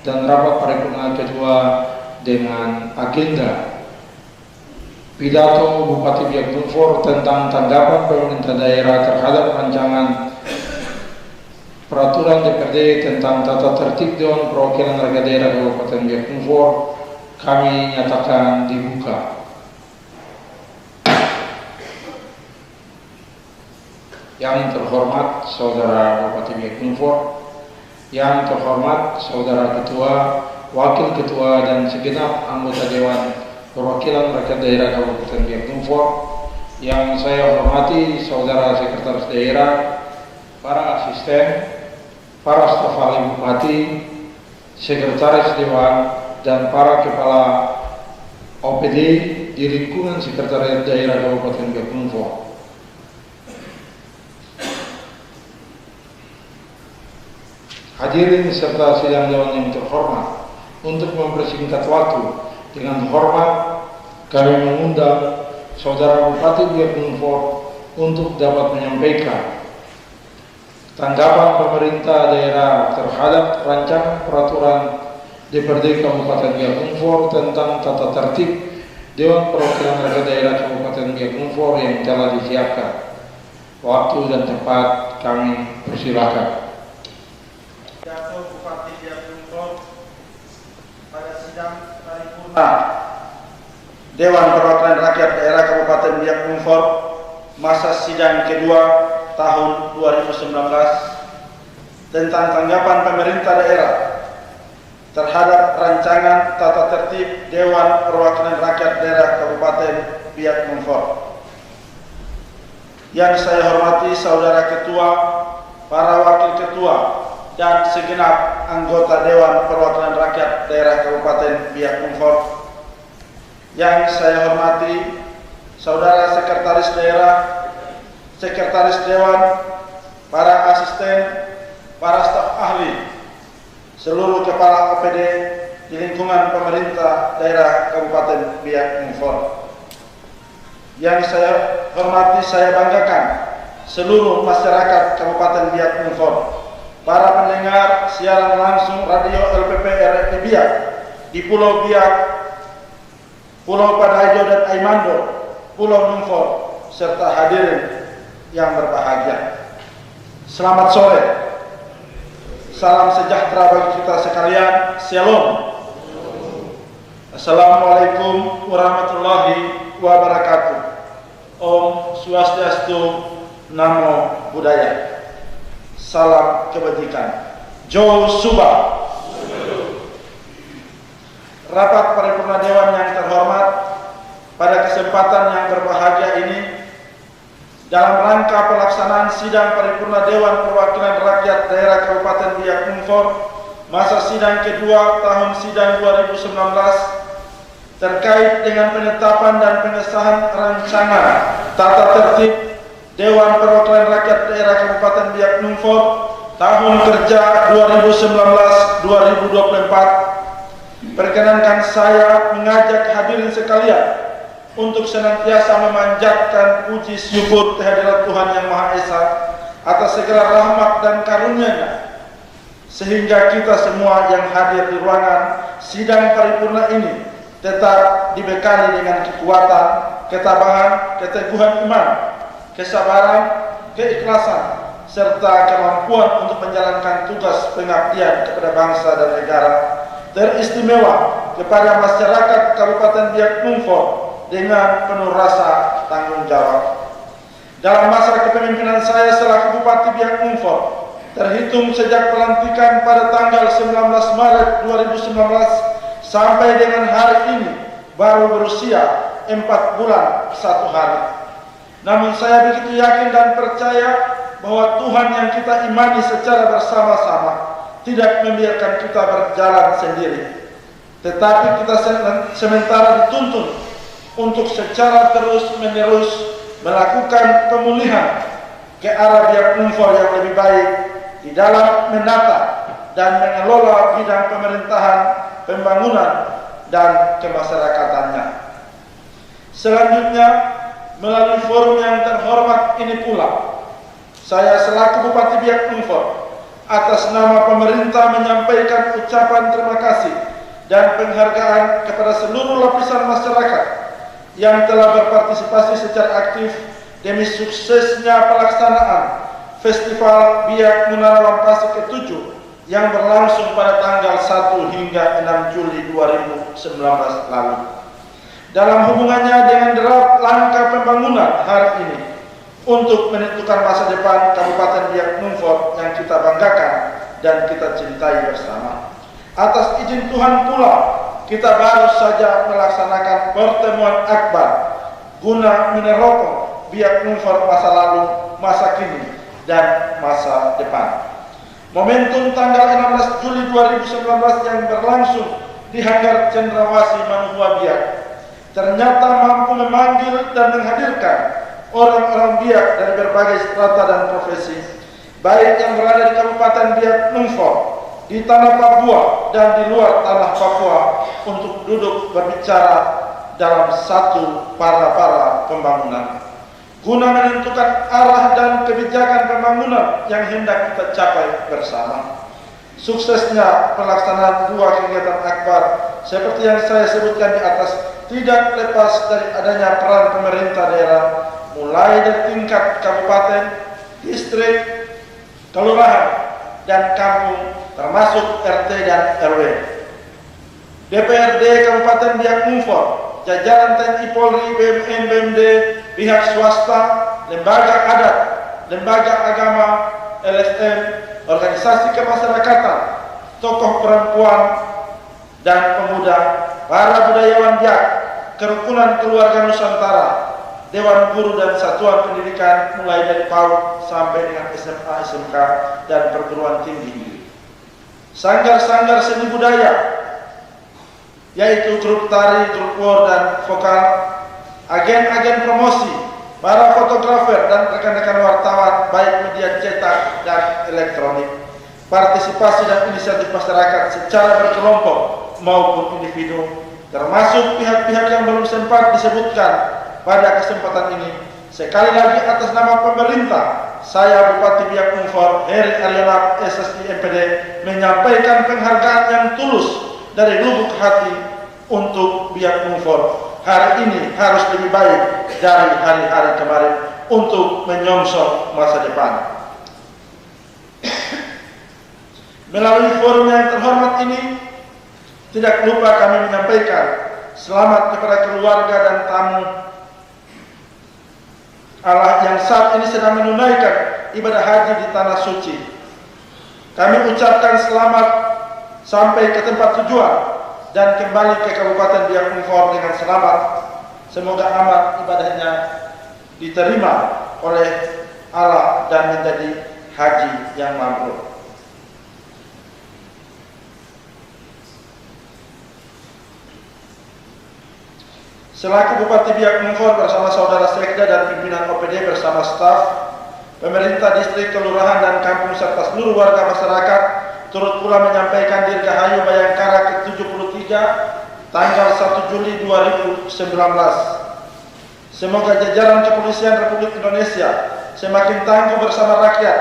dan rapat paripurna kedua dengan agenda pidato Bupati Biak Numfor tentang tanggapan pemerintah daerah terhadap rancangan peraturan DPRD tentang tata tertib Dewan Perwakilan Rakyat Daerah Kabupaten Biak Numfor kami nyatakan dibuka. Yang terhormat Saudara Bupati Biak Numfor, yang terhormat Saudara Ketua, Wakil Ketua dan segenap anggota Dewan Perwakilan Rakyat Daerah Kabupaten Biak Numfor, yang saya hormati Saudara Sekretaris Daerah, para asisten, para staf ahli Bupati, Sekretaris Dewan, dan para kepala OPD di lingkungan Sekretariat Daerah Kabupaten Biak Numfor. Hadirin serta sidang dewan yang terhormat, untuk mempersingkat waktu, dengan hormat kami mengundang Saudara Bupati Biak Numfor untuk dapat menyampaikan tanggapan pemerintah daerah terhadap rancangan peraturan DPRD Kabupaten Biak Numfor tentang tata tertib Dewan Perwakilan Rakyat Daerah Kabupaten Biak Numfor yang telah disiapkan. Waktu dan tempat kami persilakan. Bupati Biak Numfor pada sidang paripurna Dewan Perwakilan Rakyat Daerah Kabupaten Biak Numfor masa sidang kedua tahun 2019 tentang tanggapan pemerintah daerah terhadap rancangan tata tertib Dewan Perwakilan Rakyat Daerah Kabupaten Biak Numfor. Yang saya hormati Saudara Ketua, para Wakil Ketua, dan segenap anggota Dewan Perwakilan Rakyat Daerah Kabupaten Biak Numfor. Yang saya hormati Saudara Sekretaris Daerah, Sekretaris Dewan, para asisten, para staf ahli, seluruh kepala OPD di lingkungan pemerintah daerah Kabupaten Biak Numfor. Yang saya hormati, saya banggakan seluruh masyarakat Kabupaten Biak Numfor, para pendengar siaran langsung radio LPP RRI Biak di Pulau Biak, Pulau Padajo dan Aimando, Pulau Numfor, serta hadirin yang berbahagia. Selamat sore. Salam sejahtera bagi kita sekalian. Shalom. Assalamualaikum warahmatullahi wabarakatuh. Om Swastiastu, Namo Buddhaya. Salam kebajikan. Jo Suba. Rapat paripurna Dewan yang terhormat, pada kesempatan yang berbahagia ini, dalam rangka pelaksanaan sidang paripurna Dewan Perwakilan Rakyat Daerah Kabupaten Biak Numfor masa sidang kedua tahun sidang 2019 terkait dengan penetapan dan pengesahan rancangan tata tertib Dewan Perwakilan Rakyat Daerah Kabupaten Biak Numfor tahun kerja 2019-2024, perkenankan saya mengajak hadirin sekalian untuk senantiasa memanjatkan puji syukur kehadirat Tuhan Yang Maha Esa atas segala rahmat dan karunia-Nya, sehingga kita semua yang hadir di ruangan sidang paripurna ini tetap dibekali dengan kekuatan, ketabahan, keteguhan iman, kesabaran, keikhlasan, serta kemampuan untuk menjalankan tugas pengabdian kepada bangsa dan negara, teristimewa kepada masyarakat Kabupaten Biak Numfor dengan penuh rasa tanggung jawab. Dalam masa kepemimpinan saya selaku Bupati Biak Numfor, terhitung sejak pelantikan pada tanggal 19 Maret 2019 sampai dengan hari ini, baru berusia 4 bulan 1 hari. Namun saya begitu yakin dan percaya bahwa Tuhan yang kita imani secara bersama-sama tidak membiarkan kita berjalan sendiri, tetapi kita sementara dituntun untuk secara terus-menerus melakukan pemulihan ke arah Biak Numfor yang lebih baik di dalam menata dan mengelola bidang pemerintahan, pembangunan, dan kemasyarakatannya. Selanjutnya, melalui forum yang terhormat ini pula, saya selaku Bupati Biak Numfor atas nama pemerintah menyampaikan ucapan terima kasih dan penghargaan kepada seluruh lapisan masyarakat yang telah berpartisipasi secara aktif demi suksesnya pelaksanaan Festival Biak Menara Lampasi ke-7 yang berlangsung pada tanggal 1 hingga 6 Juli 2019 lalu. Dalam hubungannya dengan derap langkah pembangunan hari ini untuk menentukan masa depan Kabupaten Biak Numfor yang kita banggakan dan kita cintai bersama. Atas izin Tuhan pula, kita baru saja melaksanakan pertemuan akbar guna menerokong Biak Numfor masa lalu, masa kini, dan masa depan. Momentum tanggal 16 Juli 2019 yang berlangsung di Hanggar Cendrawasih Manugua Biak ternyata mampu memanggil dan menghadirkan orang-orang Biak dari berbagai strata dan profesi, baik yang berada di Kabupaten Biak Numfor, di tanah Papua dan di luar tanah Papua, untuk duduk berbicara dalam satu para pembangunan, guna menentukan arah dan kebijakan pembangunan yang hendak kita capai bersama. Suksesnya pelaksanaan dua kegiatan akbar seperti yang saya sebutkan di atas tidak lepas dari adanya peran pemerintah daerah, mulai dari tingkat kabupaten, distrik, kelurahan, dan kampung, termasuk RT dan RW. DPRD Kabupaten Biak Numfor, jajaran TNI Polri, BMN, BMD, pihak swasta, lembaga adat, lembaga agama, LSM, organisasi kemasyarakatan, tokoh perempuan dan pemuda, para budayawan Biak, kerukunan keluarga Nusantara, Dewan Guru dan Satuan Pendidikan mulai dari PAUD sampai dengan SMA, SMK, dan perguruan tinggi. Sanggar-sanggar seni budaya, yaitu grup tari, grup war, dan vokal, agen-agen promosi, para fotografer dan rekan-rekan wartawan baik media cetak dan elektronik, partisipasi dan inisiatif masyarakat secara berkelompok maupun individu, termasuk pihak-pihak yang belum sempat disebutkan pada kesempatan ini. Sekali lagi atas nama pemerintah, saya Bupati Biak Numfor, Heri Ariona, SSI MPD, menyampaikan penghargaan yang tulus dari lubuk hati untuk Biak Numfor. Hari ini harus lebih baik dari hari-hari kemarin untuk menyongsong masa depan. Melalui forum yang terhormat ini, tidak lupa kami menyampaikan selamat kepada keluarga dan tamu Allah yang saat ini sedang menunaikan ibadah haji di Tanah Suci. Kami ucapkan selamat sampai ke tempat tujuan dan kembali ke Kabupaten Biak Numfor dengan selamat. Semoga amal ibadahnya diterima oleh Allah dan menjadi haji yang mabrur. Selaku Bupati Biak Numfor bersama saudara sekda dan pimpinan OPD bersama staf, pemerintah distrik, kelurahan, dan kampung serta seluruh warga masyarakat turut pula menyampaikan Dirgahayu Bayangkara ke-73 tanggal 1 Juli 2019. Semoga jajaran Kepolisian Republik Indonesia semakin tangguh bersama rakyat,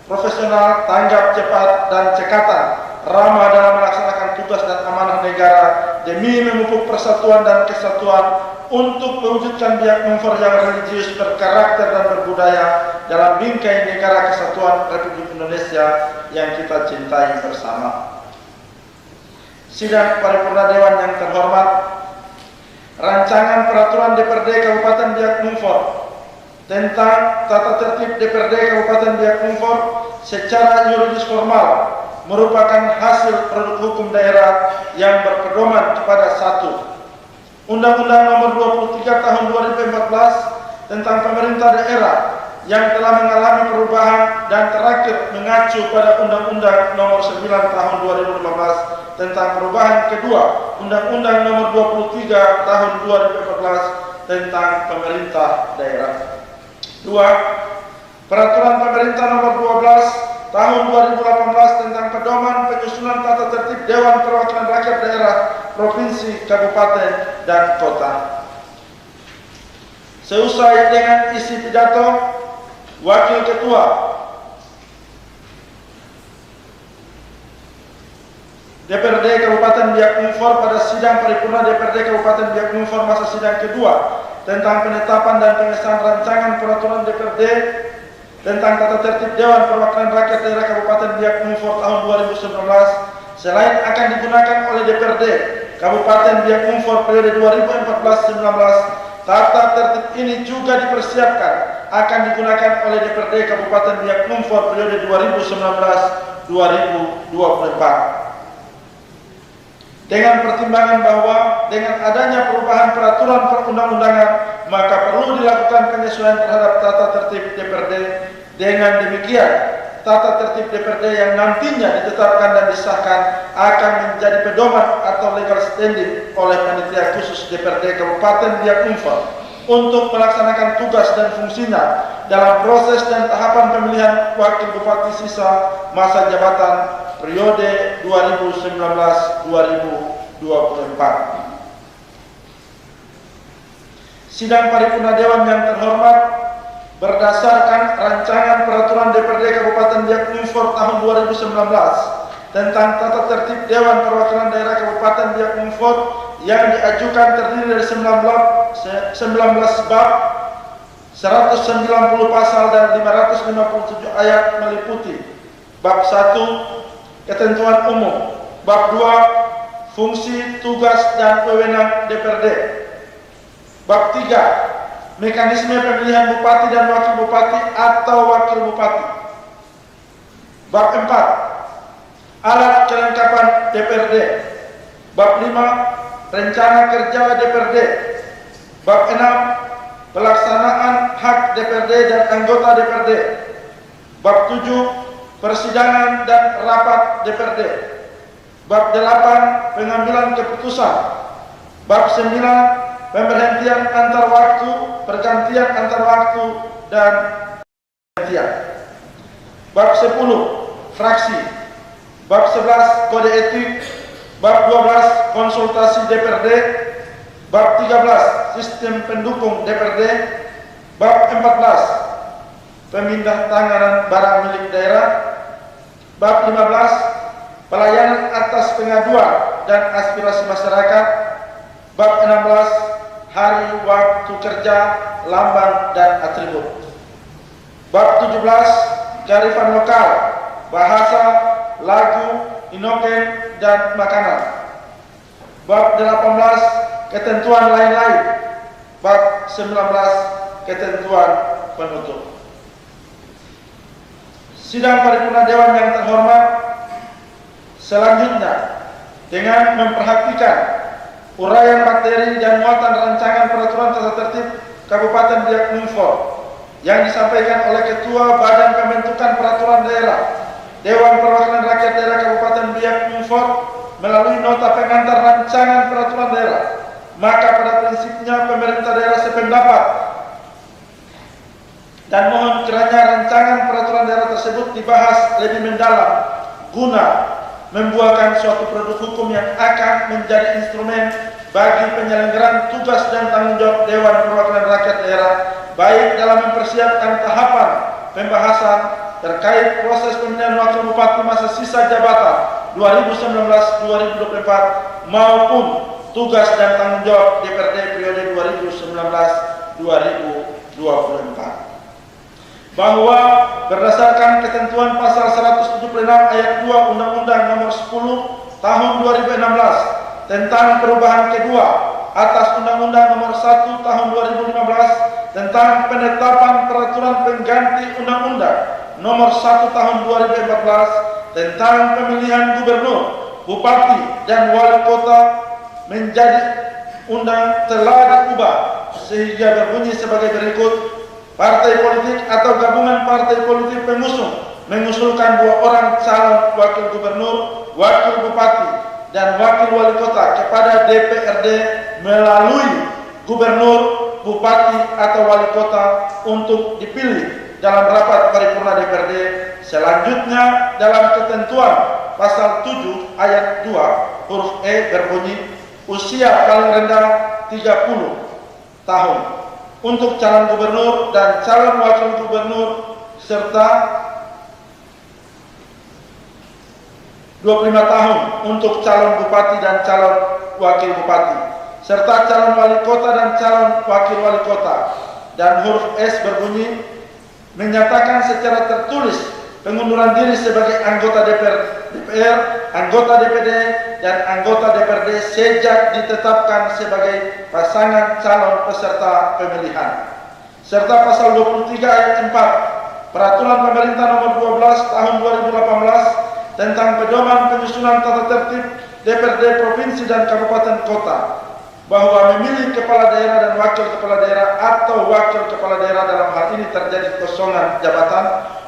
profesional, tanggap cepat, dan cekatan, ramah dalam melaksanakan tugas dan amanah negara demi memupuk persatuan dan kesatuan untuk mewujudkan Biak Numfor yang religius, berkarakter, dan berbudaya dalam bingkai negara kesatuan Republik Indonesia yang kita cintai bersama. Sidang Paripurna Dewan yang terhormat, rancangan peraturan DPRD Kabupaten Biak Numfor tentang tata tertib DPRD Kabupaten Biak Numfor secara yuridis formal merupakan hasil produk hukum daerah yang berpedoman kepada 1. Undang-Undang Nomor 23 Tahun 2014 tentang pemerintah daerah yang telah mengalami perubahan dan terakhir mengacu pada Undang-Undang Nomor 9 Tahun 2015 tentang perubahan kedua Undang-Undang Nomor 23 Tahun 2014 tentang pemerintah daerah. 2. Peraturan Pemerintah Nomor 12 Tahun 2018 tentang pedoman penyusunan tata tertib Dewan Perwakilan Rakyat Daerah, Provinsi, Kabupaten, dan Kota. Seusai dengan isi pidato, Wakil Ketua DPRD Kabupaten Biak Numfor pada sidang paripurna DPRD Kabupaten Biak Numfor masa sidang kedua tentang penetapan dan pengesahan rancangan peraturan DPRD tentang tata tertib Dewan Perwakilan Rakyat Daerah Kabupaten Biak Numfor tahun 2019 selain akan digunakan oleh DPRD Kabupaten Biak Numfor periode 2014-19, tata tertib ini juga dipersiapkan akan digunakan oleh DPRD Kabupaten Biak Numfor periode 2019-2024. Dengan pertimbangan bahwa dengan adanya perubahan peraturan perundang-undangan, maka perlu dilakukan penyesuaian terhadap tata tertib DPRD. Dengan demikian, tata tertib DPRD yang nantinya ditetapkan dan disahkan akan menjadi pedoman atau legal standing oleh panitia khusus DPRD Kabupaten Biak Numfor untuk melaksanakan tugas dan fungsinya dalam proses dan tahapan pemilihan wakil bupati sisa masa jabatan periode 2019-2024. Sidang paripurna Dewan yang terhormat, berdasarkan rancangan peraturan DPRD Kabupaten Biak Numfor tahun 2019 tentang tata tertib Dewan Perwakilan Daerah Kabupaten Biak Numfor yang diajukan terdiri dari 19 bab, 190 pasal dan 557 ayat meliputi bab 1 ketentuan umum, bab 2 fungsi, tugas dan wewenang DPRD, bab 3 mekanisme pemilihan bupati dan wakil bupati atau wakil bupati, bab 4 alat kelengkapan DPRD, bab 5 rencana kerja DPRD, bab 6 pelaksanaan hak DPRD dan anggota DPRD, bab 7 persidangan dan rapat DPRD, bab 8 pengambilan keputusan, bab 9 pemberhentian antar waktu, pergantian antar waktu dan pergantian, bab 10 fraksi, bab 11 kode etik, bab 12 konsultasi DPRD, bab 13 sistem pendukung DPRD, bab 14 pemindah tanganan barang milik daerah, bab 15 pelayanan atas pengaduan dan aspirasi masyarakat, bab 16 hari waktu kerja, lambang dan atribut, bab 17 kearifan lokal, bahasa, lagu, inoken dan makanan, bab 18 ketentuan lain-lain, bab 19 ketentuan penutup. Sidang paripurna Dewan yang terhormat, selanjutnya dengan memperhatikan uraian materi dan muatan rancangan peraturan tata tertib Kabupaten Biak Numfor yang disampaikan oleh Ketua Badan Pembentukan Peraturan Daerah Dewan Perwakilan Rakyat Daerah Kabupaten Biak Numfor melalui nota pengantar rancangan peraturan daerah, maka pada prinsipnya pemerintah daerah sependapat dan mohon kiranya rancangan peraturan daerah tersebut dibahas lebih mendalam guna membuahkan suatu produk hukum yang akan menjadi instrumen bagi penyelenggaraan tugas dan tanggung jawab Dewan Perwakilan Rakyat Daerah, baik dalam mempersiapkan tahapan pembahasan terkait proses pemilihan wakil bupati masa sisa jabatan 2019-2024 maupun tugas dan tanggung jawab DPRD periode 2019-2024. Bahwa berdasarkan ketentuan pasal 176 ayat 2 Undang-Undang Nomor 10 Tahun 2016 tentang perubahan kedua atas Undang-Undang Nomor 1 Tahun 2015 tentang penetapan peraturan pengganti Undang-Undang Nomor 1 Tahun 2014 tentang pemilihan gubernur, bupati dan wali kota menjadi undang telah diubah sehingga berbunyi sebagai berikut. Partai politik atau gabungan partai politik pengusung mengusulkan 2 orang calon wakil gubernur, wakil bupati, dan wakil wali kota kepada DPRD melalui gubernur, bupati, atau wali kota untuk dipilih dalam rapat paripurna DPRD. Selanjutnya dalam ketentuan pasal 7 ayat 2 huruf E berbunyi usia paling rendah 30 tahun untuk calon gubernur dan calon wakil gubernur serta 25 tahun untuk calon bupati dan calon wakil bupati, serta calon wali kota dan calon wakil wali kota. Dan huruf S berbunyi, menyatakan secara tertulis pengunduran diri sebagai anggota DPR, anggota DPD, dan anggota DPRD sejak ditetapkan sebagai pasangan calon peserta pemilihan. Serta pasal 23 ayat 4 Peraturan Pemerintah Nomor 12 Tahun 2018 tentang pedoman penyusunan tata tertib DPRD provinsi dan kabupaten kota, bahwa memilih kepala daerah dan wakil kepala daerah atau wakil kepala daerah dalam hal ini terjadi kekosongan jabatan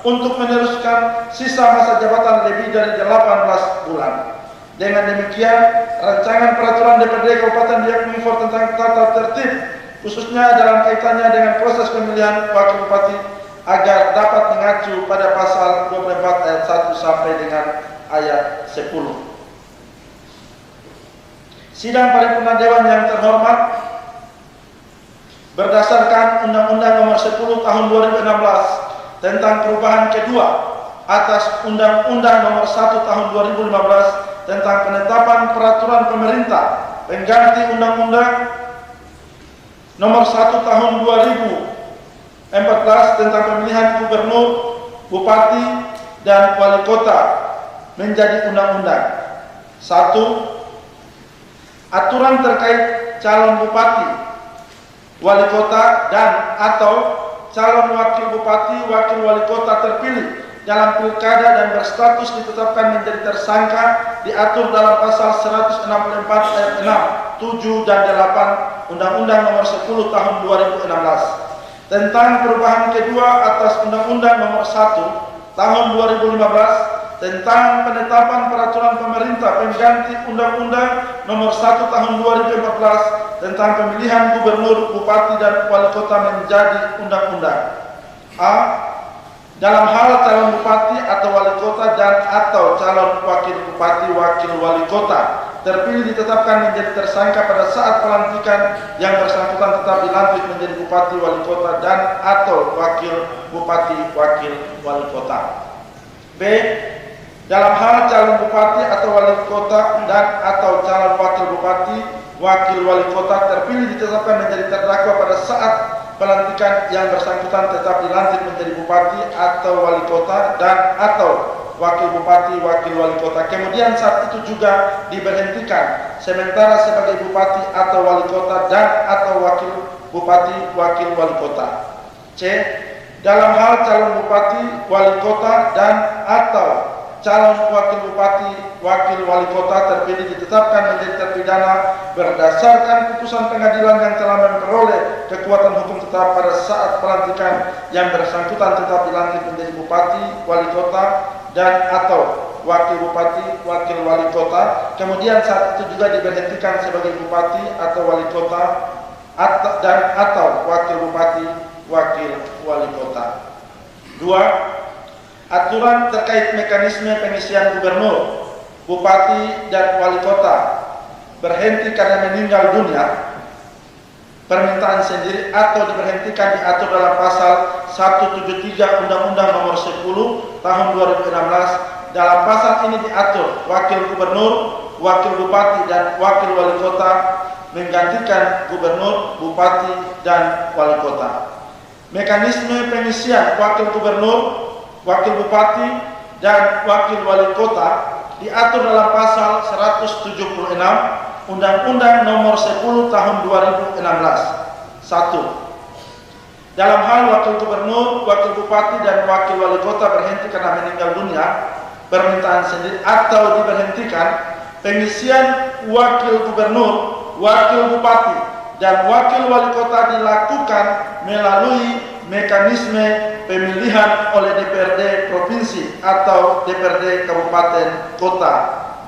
untuk meneruskan sisa masa jabatan lebih dari 18 bulan. Dengan demikian, rancangan peraturan DPRD Kabupaten Biak Numfor tentang tata tertib khususnya dalam kaitannya dengan proses pemilihan wakil bupati agar dapat mengacu pada pasal 24 ayat 1 sampai dengan ayat 10. Sidang Paripurna Dewan yang terhormat, berdasarkan Undang-Undang Nomor 10 Tahun 2016 tentang perubahan kedua atas Undang-Undang Nomor 1 Tahun 2015 tentang penetapan peraturan pemerintah pengganti Undang-Undang Nomor 1 Tahun 2014 tentang pemilihan gubernur, bupati, dan wali kota menjadi undang-undang. 1. Aturan terkait calon bupati, wali kota, dan atau calon wakil bupati, wakil wali kota terpilih dalam pilkada dan berstatus ditetapkan menjadi tersangka diatur dalam pasal 164 ayat 6, 7, dan 8 Undang-Undang Nomor 10 Tahun 2016 tentang perubahan kedua atas Undang-Undang Nomor 1 Tahun 2015 tentang penetapan peraturan pemerintah pengganti Undang-Undang Nomor 1 Tahun 2014 tentang pemilihan gubernur, bupati, dan wali kota menjadi undang-undang. A. Dalam hal calon bupati atau wali kota dan atau calon wakil bupati, wakil wali kota terpilih ditetapkan menjadi tersangka pada saat pelantikan yang bersangkutan tetap dilantik menjadi bupati, wali kota, dan atau wakil bupati, wakil wali kota. B. Dalam hal calon bupati atau wali kota dan atau calon wakil bupati, wakil wali kota terpilih ditetapkan menjadi terdakwa pada saat pelantikan yang bersangkutan tetap dilantik menjadi bupati atau wali kota dan atau wakil bupati, wakil wali kota, kemudian saat itu juga diberhentikan sementara sebagai bupati atau wali kota dan atau wakil bupati, wakil wali kota. C. Dalam hal calon bupati, wali kota, dan atau calon wakil bupati, wakil wali kota terpilih ditetapkan menjadi terpidana berdasarkan putusan pengadilan yang telah memperoleh kekuatan hukum tetap pada saat pelantikan yang bersangkutan tetap dilantik menjadi bupati, wali kota, dan atau wakil bupati, wakil wali kota, kemudian saat itu juga diberhentikan sebagai bupati atau wali kota dan atau wakil bupati, wakil wali kota. 2. Aturan terkait mekanisme pengisian gubernur, bupati, dan wali kota berhenti karena meninggal dunia, permintaan sendiri atau diberhentikan diatur dalam pasal 173 Undang-Undang Nomor 10 Tahun 2016. Dalam pasal ini diatur wakil gubernur, wakil bupati, dan wakil wali kota menggantikan gubernur, bupati, dan wali kota. Mekanisme pengisian wakil gubernur, wakil bupati, dan wakil wali kota diatur dalam pasal 176 Undang-Undang Nomor 10 Tahun 2016. 1. Dalam hal wakil gubernur, wakil bupati, dan wakil wali kota berhenti karena meninggal dunia, permintaan sendiri atau diberhentikan, pengisian wakil gubernur, wakil bupati, dan wakil wali kota dilakukan melalui mekanisme pemilihan oleh DPRD provinsi atau DPRD kabupaten kota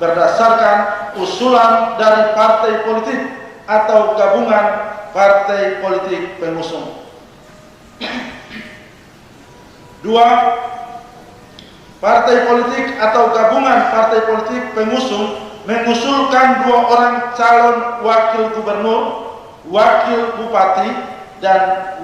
berdasarkan usulan dari partai politik atau gabungan partai politik pengusung. 2. Partai politik atau gabungan partai politik pengusung mengusulkan 2 orang calon wakil gubernur, wakil bupati, dan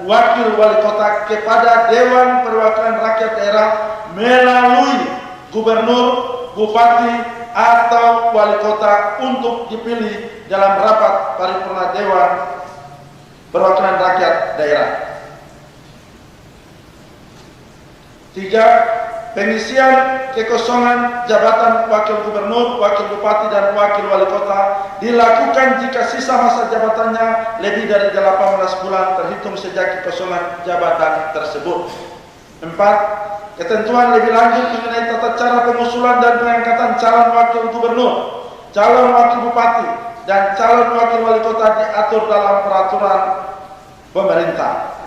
wakil wali kota kepada Dewan Perwakilan Rakyat Daerah melalui gubernur, bupati, atau wali kota untuk dipilih dalam rapat paripurna Dewan Perwakilan Rakyat Daerah. 3. Pengisian kekosongan jabatan wakil gubernur, wakil bupati, dan wakil wali kota dilakukan jika sisa masa jabatannya lebih dari 18 bulan terhitung sejak kekosongan jabatan tersebut. 4. Ketentuan lebih lanjut mengenai tata cara pengusulan dan pengangkatan calon wakil gubernur, calon wakil bupati, dan calon wakil wali kota diatur dalam peraturan pemerintah.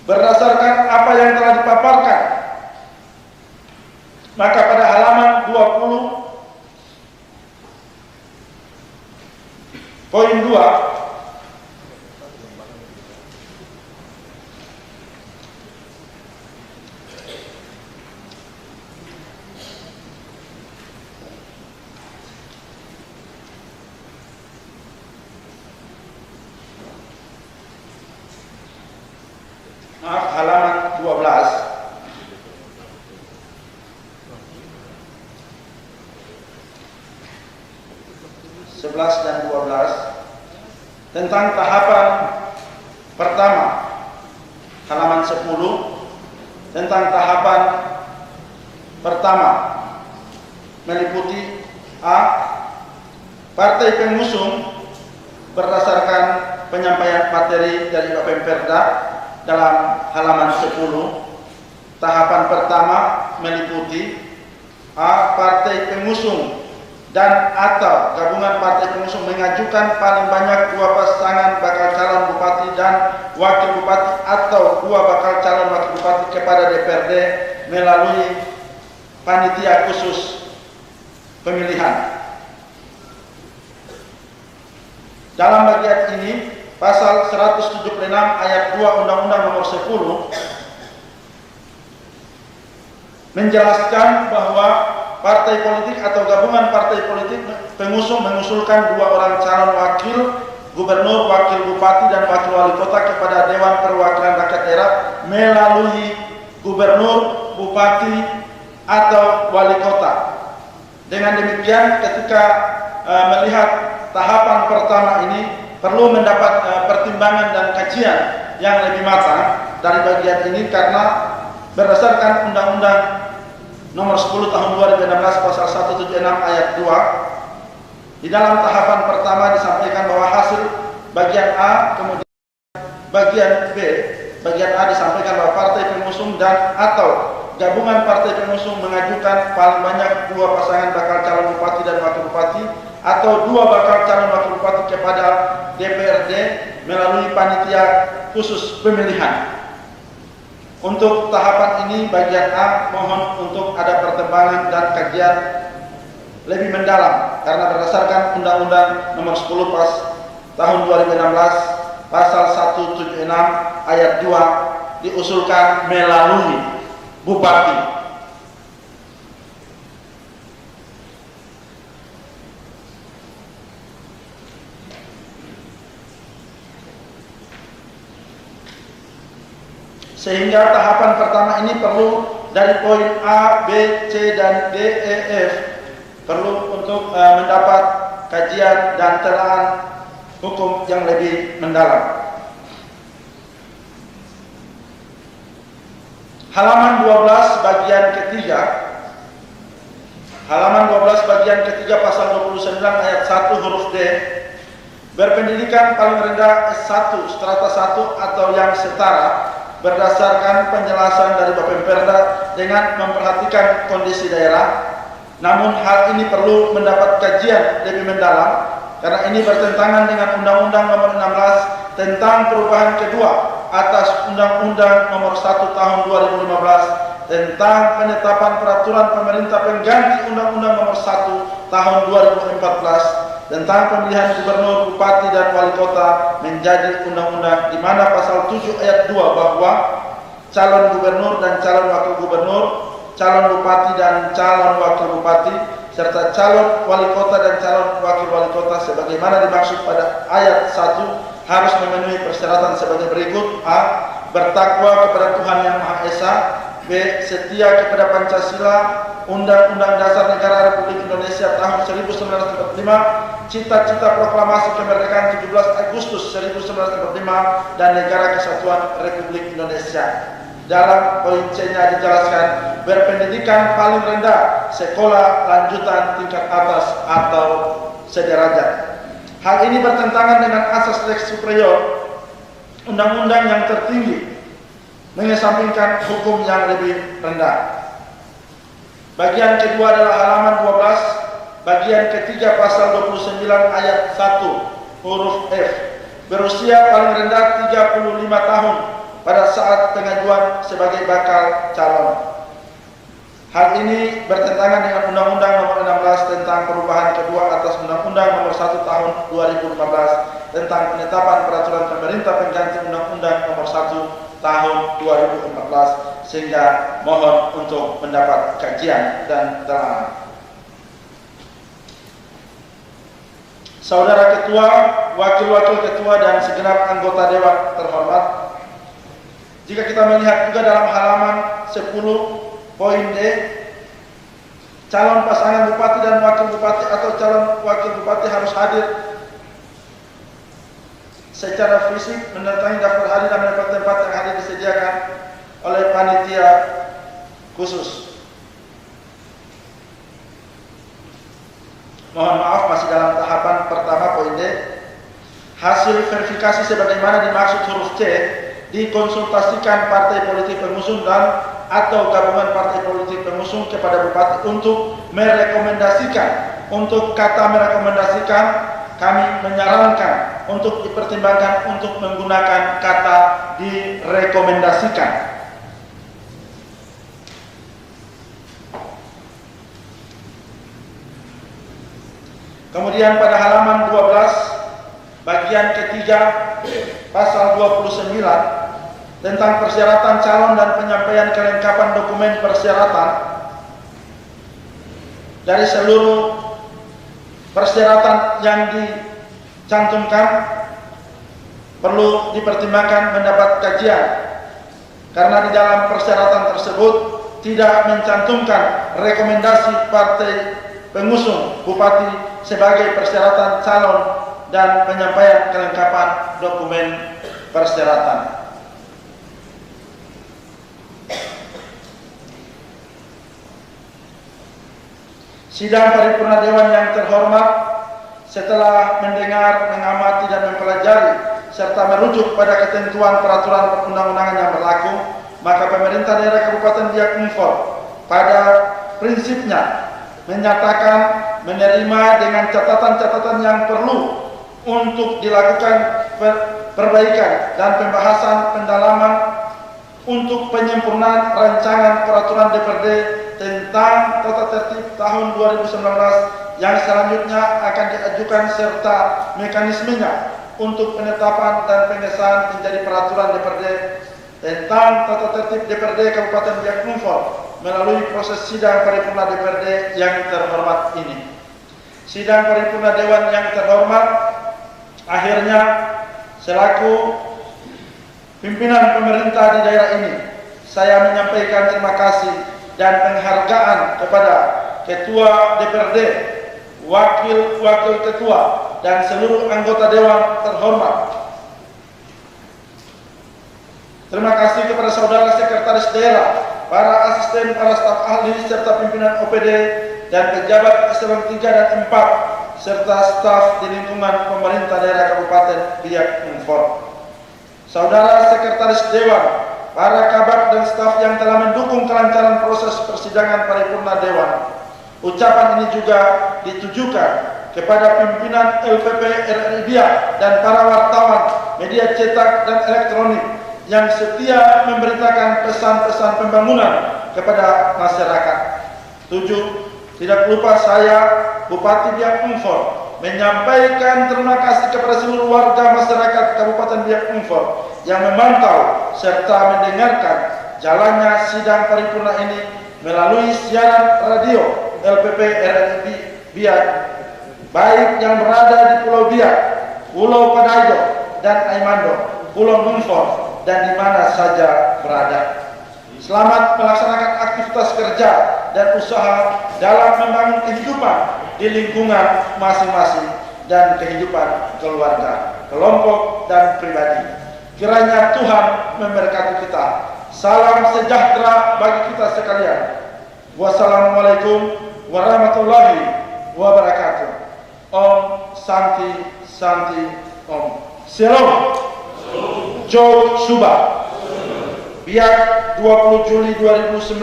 Berdasarkan apa yang telah dipaparkan, maka pada halaman 20.2 halaman 12 11 dan 12 tentang tahapan pertama, halaman 10 tentang tahapan pertama meliputi A. Partai pengusung berdasarkan penyampaian materi dari Bapemperda dalam halaman 10. Tahapan pertama meliputi A. Partai pengusung dan atau gabungan partai pengusung mengajukan paling banyak 2 pasangan bakal calon bupati dan wakil bupati atau 2 bakal calon wakil bupati kepada DPRD melalui panitia khusus pemilihan. Dalam bagian ini, pasal 176 ayat 2 Undang-Undang Nomor 10 menjelaskan bahwa partai politik atau gabungan partai politik pengusung mengusulkan 2 orang calon wakil gubernur, wakil bupati, dan wakil wali kota kepada Dewan Perwakilan Rakyat Daerah melalui gubernur, bupati, atau wali kota. Dengan demikian, ketika melihat tahapan pertama ini perlu mendapat pertimbangan dan kajian yang lebih matang dari bagian ini, karena berdasarkan Undang-Undang Nomor 10 Tahun 2016 Pasal 176 Ayat 2, di dalam tahapan pertama disampaikan bahwa hasil bagian A, kemudian bagian B, bagian A disampaikan bahwa partai pengusung dan atau gabungan partai pengusung mengajukan paling banyak 2 pasangan bakal calon bupati dan wakil bupati atau 2 bakal calon wakil bupati kepada DPRD melalui panitia khusus pemilihan. Untuk tahapan ini bagian A mohon untuk ada pertimbangan dan kajian lebih mendalam, karena berdasarkan Undang-Undang Nomor 10 Tahun 2016 Pasal 176 Ayat 2 diusulkan melalui bupati. Sehingga tahapan pertama ini perlu dari poin A, B, C, dan D, E, F perlu untuk mendapat kajian dan telaah hukum yang lebih mendalam. Halaman 12 bagian ketiga. Halaman 12 bagian ketiga pasal 29 ayat 1 huruf D. Berpendidikan paling rendah S1 strata 1 atau yang setara berdasarkan penjelasan dari Bapemperda dengan memperhatikan kondisi daerah. Namun hal ini perlu mendapat kajian lebih mendalam karena ini bertentangan dengan Undang-Undang Nomor 16 tentang perubahan kedua atas Undang-Undang Nomor 1 Tahun 2015 tentang penetapan peraturan pemerintah pengganti Undang-Undang Nomor 1 Tahun 2014 tentang pemilihan gubernur, bupati, dan wali kota menjadi undang-undang, di mana pasal 7 ayat 2 bahwa calon gubernur dan calon wakil gubernur, calon bupati dan calon wakil bupati, serta calon wali kota dan calon wakil wali kota sebagaimana dimaksud pada ayat 1 harus memenuhi persyaratan sebagai berikut. A. Bertakwa kepada Tuhan Yang Maha Esa. B. Setia kepada Pancasila, Undang-Undang Dasar Negara Republik Indonesia tahun cita-cita proklamasi kemerdekaan 17 Agustus 1945 dan Negara Kesatuan Republik Indonesia. Dalam poin C-nya dijelaskan, berpendidikan paling rendah sekolah lanjutan tingkat atas atau sederajat. Hal ini bertentangan dengan asas lex superior, undang-undang yang tertinggi, mengesampingkan hukum yang lebih rendah. Bagian kedua adalah halaman 12, bagian ketiga pasal 29 ayat 1 huruf F. Berusia paling rendah 35 tahun pada saat pengajuan sebagai bakal calon. Hal ini bertentangan dengan Undang-Undang Nomor 16 tentang perubahan kedua atas Undang-Undang Nomor 1 Tahun 2014 tentang penetapan peraturan pemerintah pengganti Undang-Undang Nomor 1 Tahun 2014, sehingga mohon untuk mendapat kajian dan telah. Saudara Ketua, Wakil-Wakil Ketua dan segenap anggota Dewan terhormat, jika kita melihat juga dalam halaman 10 poin D, calon pasangan bupati dan wakil bupati atau calon wakil bupati harus hadir secara fisik, mendatangi daftar hadir dan mendapat tempat yang hadir disediakan oleh panitia khusus. Mohon maaf, masih dalam tahapan pertama poin D. Hasil verifikasi sebagaimana dimaksud huruf C dikonsultasikan partai politik pengusung dan atau gabungan partai politik pengusung kepada bupati untuk merekomendasikan. Untuk kata merekomendasikan, kami menyarankan untuk dipertimbangkan untuk menggunakan kata direkomendasikan. Kemudian pada halaman 12 bagian ketiga pasal 29 tentang persyaratan calon dan penyampaian kelengkapan dokumen persyaratan. Dari seluruh persyaratan yang dicantumkan perlu dipertimbangkan mendapat kajian, karena di dalam persyaratan tersebut tidak mencantumkan rekomendasi partai pengusung bupati sebagai persyaratan calon dan penyampaian kelengkapan dokumen persyaratan. Sidang paripurna Dewan yang terhormat, setelah mendengar, mengamati dan mempelajari serta merujuk pada ketentuan peraturan perundang-undangan yang berlaku, maka pemerintah daerah Kabupaten Biak Numfor pada prinsipnya menyatakan menerima dengan catatan-catatan yang perlu untuk dilakukan perbaikan dan pembahasan pendalaman untuk penyempurnaan rancangan peraturan DPRD tentang tata tertib tahun 2019 yang selanjutnya akan diajukan serta mekanismenya untuk penetapan dan pengesahan menjadi peraturan DPRD tentang tata tertib DPRD Kabupaten Biak Numfor melalui proses sidang paripurna DPRD yang terhormat ini. Sidang paripurna Dewan yang terhormat, akhirnya selaku pimpinan pemerintah di daerah ini, saya menyampaikan terima kasih dan penghargaan kepada Ketua DPRD, Wakil-Wakil Ketua, dan seluruh anggota Dewan terhormat. Terima kasih kepada saudara Sekretaris Daerah, para asisten, para staf ahli, serta pimpinan OPD, dan pejabat eselon 3 dan 4, serta staf di lingkungan pemerintah daerah Kabupaten Biak Numfor. Saudara Sekretaris Dewan, para kabak dan staf yang telah mendukung kelancaran proses persidangan paripurna Dewan. Ucapan ini juga ditujukan kepada pimpinan LPP RRI Biak dan para wartawan, media cetak dan elektronik yang setia memberitakan pesan-pesan pembangunan kepada masyarakat. 7. Tidak lupa saya, Bupati Biak Numfor, menyampaikan terima kasih kepada seluruh warga masyarakat Kabupaten Biak Numfor yang memantau serta mendengarkan jalannya sidang paripurna ini melalui siaran radio LPP RRI Biak, baik yang berada di Pulau Biak, Pulau Padaido dan Aimando, Pulau Numfor, dan di mana saja berada. Selamat melaksanakan aktivitas kerja dan usaha dalam membangun kehidupan di lingkungan masing-masing dan kehidupan keluarga, kelompok, dan pribadi. Kiranya Tuhan memberkati kita. Salam sejahtera bagi kita sekalian. Wassalamualaikum warahmatullahi wabarakatuh. Om Santi Santi Om. Shalom. Joe Suba. Biak 20 Juli 2019,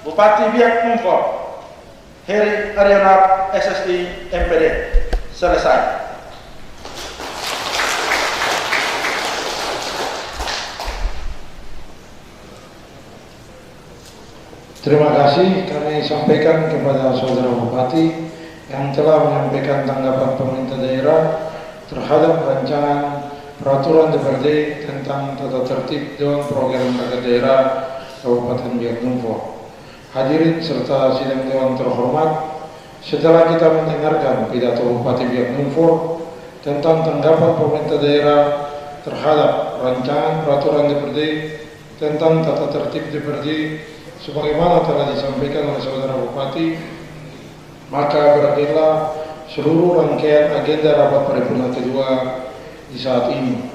Bupati Biak Numfor, Heri Arianap, SSI MPD. Selesai. Terima kasih kami sampaikan kepada Saudara Bupati yang telah menyampaikan tanggapan pemerintah daerah terhadap rancangan peraturan DPRD tentang tata tertib Dewan Perwakilan Rakyat Daerah Kabupaten Biak Numfor. Hadirin serta sidang Dewan terhormat, setelah kita mendengarkan pidato Bupati Biak Numfor tentang tanggapan pemerintah daerah terhadap rancangan peraturan DPRD tentang tata tertib DPRD sebagaimana telah disampaikan oleh Saudara Bupati, maka berakhirlah seluruh rangkaian agenda rapat paripurna kedua di saat ini.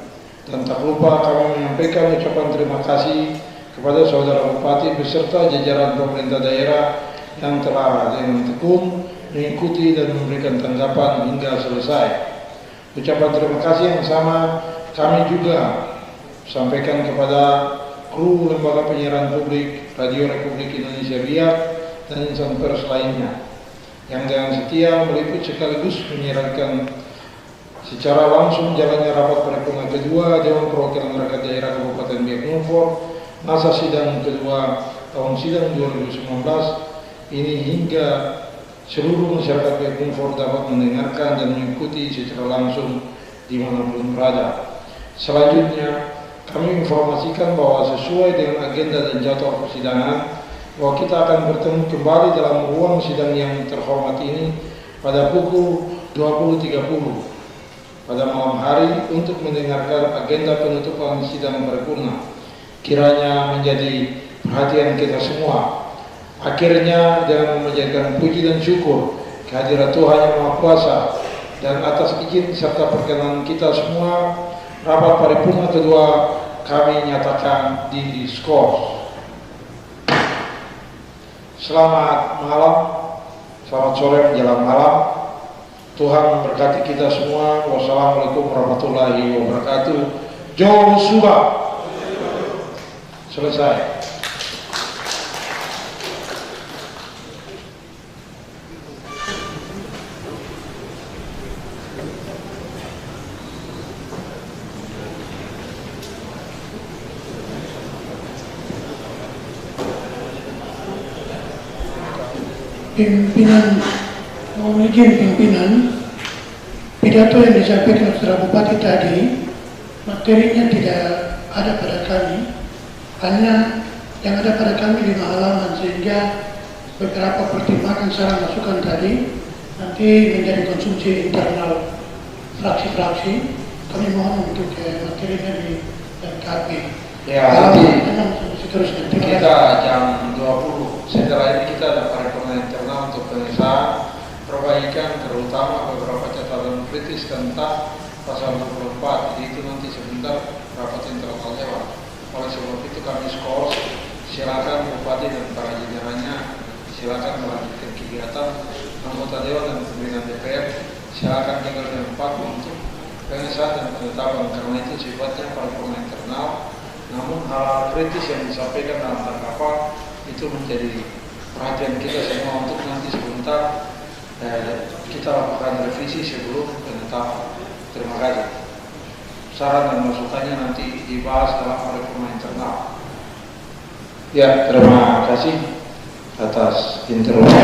Dan tak lupa kami menyampaikan ucapan terima kasih kepada Saudara Bupati beserta jajaran pemerintah daerah yang telah dengan tekun mengikuti dan memberikan tanggapan hingga selesai. Ucapan terima kasih yang sama kami juga sampaikan kepada kru lembaga penyiaran publik Radio Republik Indonesia Biak dan insan pers lainnya yang dengan setia meliput sekaligus menyiarkan secara langsung jalannya rapat paripurna kedua Dewan Perwakilan Rakyat Daerah Kabupaten Biak Numfor masa sidang kedua tahun sidang 2019 ini hingga seluruh masyarakat Biak Numfor dapat mendengarkan dan mengikuti secara langsung dimanapun berada. Selanjutnya kami informasikan bahwa sesuai dengan agenda dan jadwal persidangan bahwa kita akan bertemu kembali dalam ruang sidang yang terhormat ini pada pukul 20.30 pada malam hari untuk mendengarkan agenda penutupan sidang paripurna. Kiranya menjadi perhatian kita semua. Akhirnya dengan memanjatkan puji dan syukur kehadirat Tuhan Yang Maha Kuasa dan atas izin serta perkenan kita semua, rapat paripurna kedua kami nyatakan diskors. Selamat malam, selamat sore menjelang malam. Tuhan memberkati kita semua. Wassalamualaikum warahmatullahi wabarakatuh. Joe Suba. Selesai. Pimpinan, mohon izin pimpinan, pidato yang disampaikan Saudara Bupati tadi materinya tidak ada pada kami, hanya yang ada pada kami 5 halaman, sehingga beberapa pertimbangan saran masukan tadi nanti menjadi konsumsi internal fraksi-fraksi. Kami mohon untuk materinya dilengkapi. Ya, nanti kita jam 20 setelah ini kita ada paripurna internal untuk pengesahan perbaikan, terutama beberapa catatan kritis tentang pasal 24. Jadi itu nanti sebentar rapat internal lewat. Oleh sebab itu kami skors, silakan Bupati dan para jajarannya silakan melanjutkan kegiatan anggota Dewan dan pimpinan DPR. Silakan tinggal di tempat untuk pengesahan dan penetapan, karena itu sifatnya paripurna internal. Namun hal kritis yang disampaikan dalam tanggapan itu menjadi perhatian kita semua untuk nanti sebentar kita lakukan revisi sebelum penetapan. Terima kasih. Saran dan masukannya nanti dibahas dalam paripurna internal. Ya, terima kasih atas interupsi.